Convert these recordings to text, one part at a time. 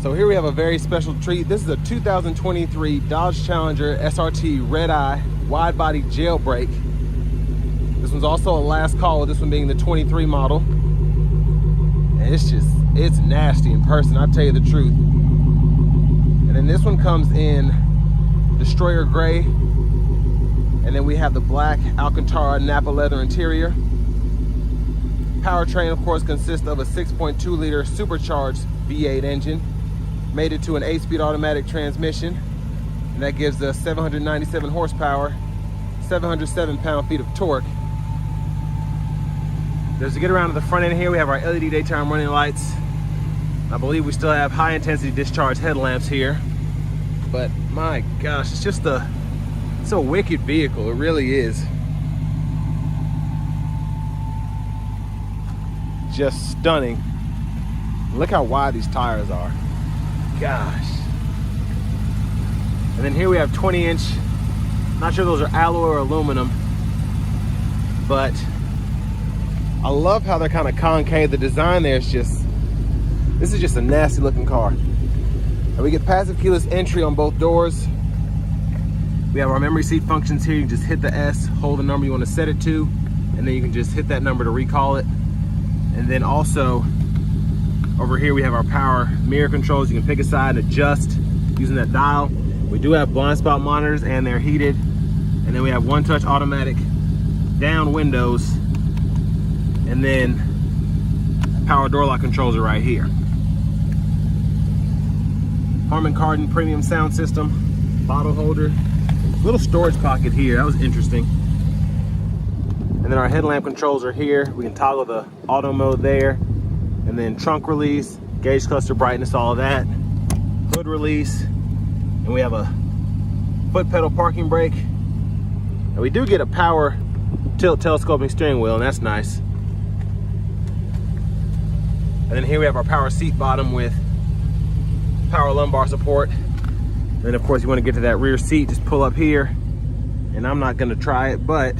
So here we have a very special treat. This is a 2023 Dodge Challenger SRT Redeye Wide Body Jailbreak. This one's also a last call, with this one being the 23 model. And it's nasty in person, I'll tell you the truth. And then this one comes in Destroyer Gray. And then we have the black Alcantara Napa leather interior. Powertrain, of course, consists of a 6.2 liter supercharged V8 engine, mated to an 8-speed automatic transmission, and that gives us 797 horsepower, 707 pound-feet of torque. There's to get around to the front end here, we have our LED daytime running lights. I believe we still have high-intensity discharge headlamps here, but my gosh, it's a wicked vehicle. It really is. Just stunning. Look how wide these tires are. Gosh. And then here we have 20-inch, not sure those are alloy or aluminum, but I love how they're kind of concave. The design there is this is just a nasty looking car. And we get passive keyless entry on both doors. We have our memory seat functions here. You can just hit the S, hold the number you want to set it to, and then you can just hit that number to recall it. And then also over here we have our power mirror controls. You can pick a side and adjust using that dial. We do have blind spot monitors and they're heated. And then we have one-touch automatic down windows. And then power door lock controls are right here. Harman Kardon premium sound system, bottle holder, little storage pocket here. That was interesting. And then our headlamp controls are here. We can toggle the auto mode there. And then trunk release, gauge cluster brightness, all of that. Hood release. And we have a foot pedal parking brake. And we do get a power tilt telescoping steering wheel, and that's nice. And then here we have our power seat bottom with power lumbar support. And then of course you want to get to that rear seat, just pull up here. And I'm not gonna try it, but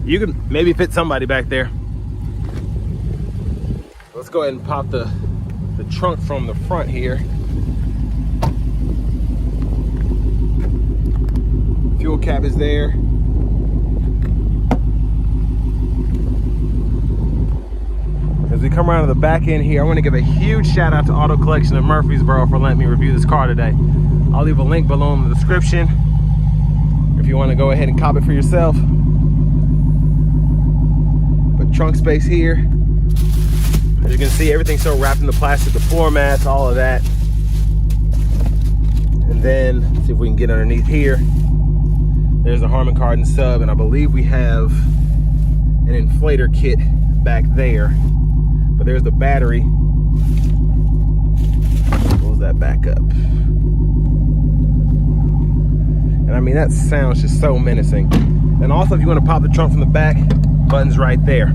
you can maybe fit somebody back there. Let's go ahead and pop the trunk from the front here. Fuel cap is there. As we come around to the back end here, I want to give a huge shout out to Auto Collection of Murfreesboro for letting me review this car today. I'll leave a link below in the description if you want to go ahead and cop it for yourself. But trunk space here. As you can see, everything's so wrapped in the plastic, the floor mats, all of that. And then, let's see if we can get underneath here. There's a Harman Kardon sub, and I believe we have an inflator kit back there. But there's the battery. Close that back up. And I mean, that sounds just so menacing. And also, if you want to pop the trunk from the back, button's right there.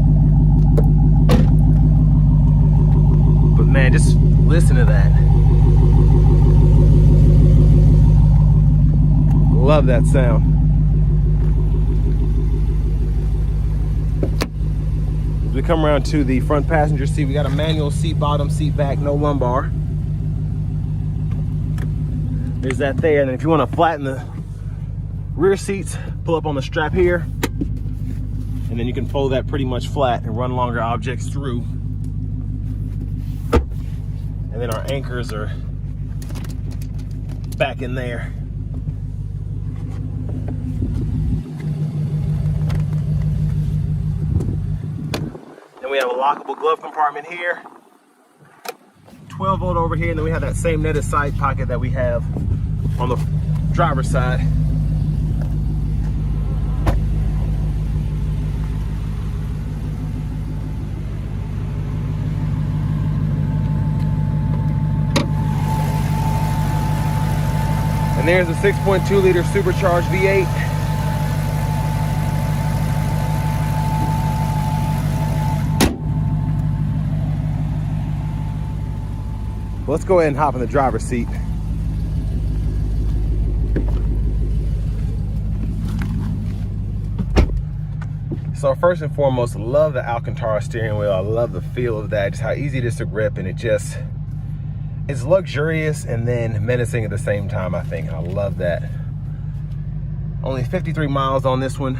But man, just listen to that. Love that sound. As we come around to the front passenger seat, we got a manual seat bottom, seat back, no lumbar. There's that there. And then if you want to flatten the rear seats, pull up on the strap here. And then you can fold that pretty much flat and run longer objects through. And then our anchors are back in there. Then we have a lockable glove compartment here. 12 volt over here, and then we have that same netted side pocket that we have on the driver's side. And there's a 6.2 liter supercharged V8. Let's go ahead and hop in the driver's seat. So first and foremost, love the Alcantara steering wheel. I love the feel of that, just how easy it is to grip, and it just, It's luxurious and then menacing at the same time, I think. I love that. Only 53 miles on this one.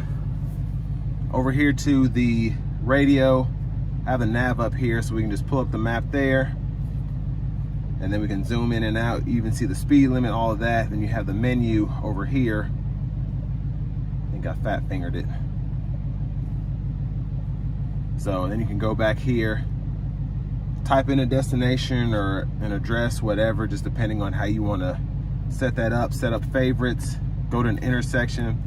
Over here to the radio, I have the nav up here so we can just pull up the map there. And then we can zoom in and out. You even see the speed limit, all of that. Then you have the menu over here. I think I fat fingered it. So then you can go back here, type in a destination or an address, whatever, just depending on how you want to set that up. Set up favorites, go to an intersection.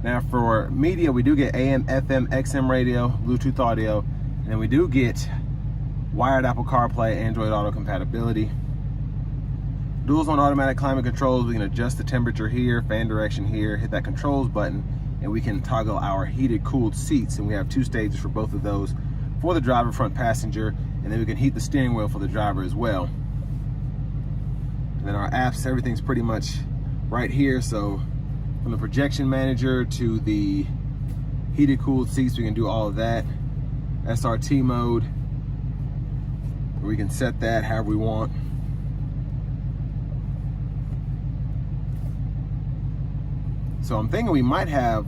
Now for media, we do get AM, FM, XM radio, Bluetooth audio, and then we do get wired Apple CarPlay, Android Auto compatibility. Dual zone automatic climate controls. We can adjust the temperature here, fan direction here, hit that controls button, and we can toggle our heated, cooled seats. And we have 2 stages for both of those, for the driver, front passenger, and then we can heat the steering wheel for the driver as well. And then our apps, everything's pretty much right here. So from the projection manager to the heated, cooled seats, we can do all of that. SRT mode, we can set that however we want. So I'm thinking we might have,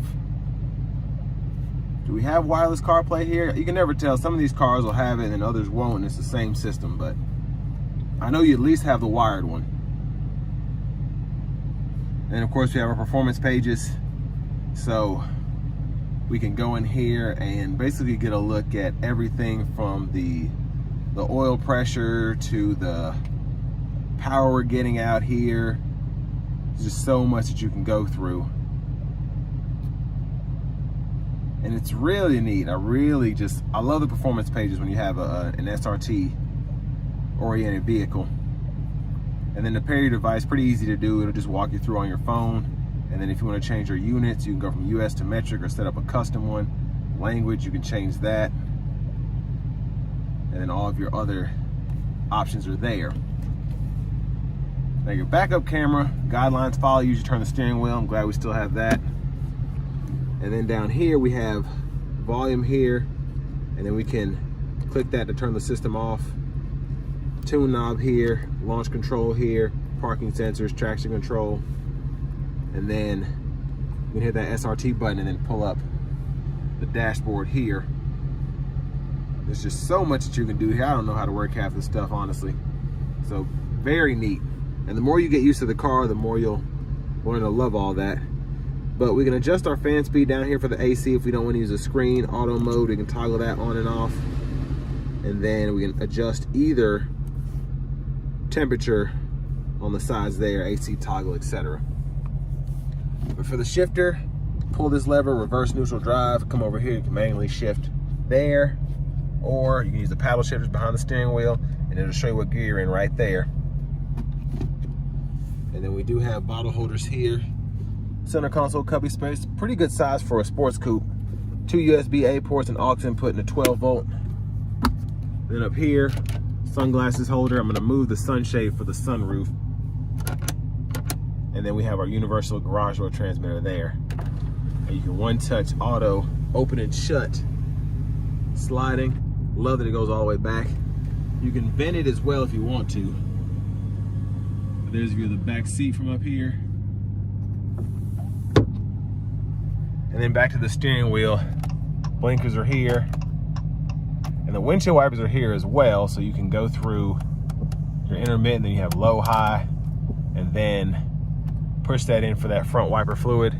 do we have wireless CarPlay here? You can never tell. Some of these cars will have it and others won't, and it's the same system, but I know you at least have the wired one. And of course we have our performance pages. So we can go in here and basically get a look at everything from the oil pressure to the power we're getting out here. There's just so much that you can go through. And it's really neat. I love the performance pages when you have an SRT oriented vehicle. And then to pair your device, pretty easy to do. It'll just walk you through on your phone. And then if you want to change your units, you can go from US to metric or set up a custom one. Language, you can change that. And then all of your other options are there. Now your backup camera, guidelines follow you, turn the steering wheel. I'm glad we still have that. And then down here we have volume here, and then we can click that to turn the system off. Tune knob here, launch control here, parking sensors, traction control. And then you can hit that SRT button and then pull up the dashboard here. There's just so much that you can do here. I don't know how to work half this stuff, honestly. So very neat. And the more you get used to the car, the more you'll learn to love all that. But we can adjust our fan speed down here for the AC if we don't want to use a screen. Auto mode, we can toggle that on and off. And then we can adjust either temperature on the sides there, AC toggle, etc. But for the shifter, pull this lever, reverse neutral drive, come over here, you can manually shift there, or you can use the paddle shifters behind the steering wheel and it'll show you what gear you're in right there. And then we do have bottle holders here. Center console cubby space, pretty good size for a sports coupe. 2 USB-A ports and aux input and a 12 volt. Then up here, sunglasses holder. I'm gonna move the sunshade for the sunroof. And then we have our universal garage door transmitter there. And you can one-touch auto, open and shut, sliding. Love that it goes all the way back. You can vent it as well if you want to. There's a view of the back seat from up here. And then back to the steering wheel. Blinkers are here. And the windshield wipers are here as well, so you can go through your intermittent, then you have low, high, and then push that in for that front wiper fluid,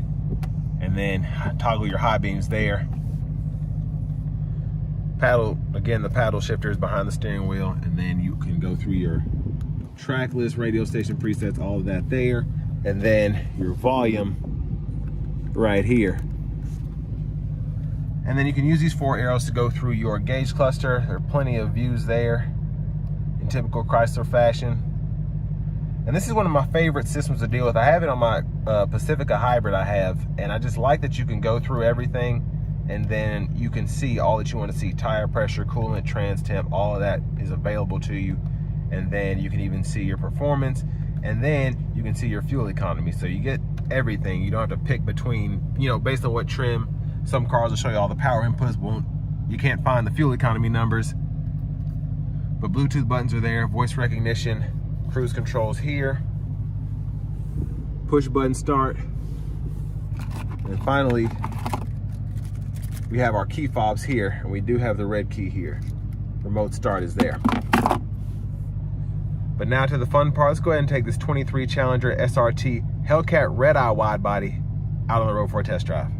and then toggle your high beams there. Paddle, again, the paddle shifter is behind the steering wheel, and then you can go through your track list, radio station presets, all of that there, and then your volume right here. And then you can use these 4 arrows to go through your gauge cluster. There are plenty of views there in typical Chrysler fashion. And this is one of my favorite systems to deal with. I have it on my Pacifica Hybrid I have, and I just like that you can go through everything and then you can see all that you want to see. Tire pressure, coolant, trans temp, all of that is available to you. And then you can even see your performance, and then you can see your fuel economy. So you get everything. You don't have to pick between, you know, based on what trim. Some cars will show you all the power inputs, you can't find the fuel economy numbers. But Bluetooth buttons are there, voice recognition, cruise controls here, push button start, and finally we have our key fobs here, and we do have the red key here. Remote start is there. But now to the fun part. Let's go ahead and take this 23 Challenger SRT Hellcat Redeye wide body out on the road for a test drive.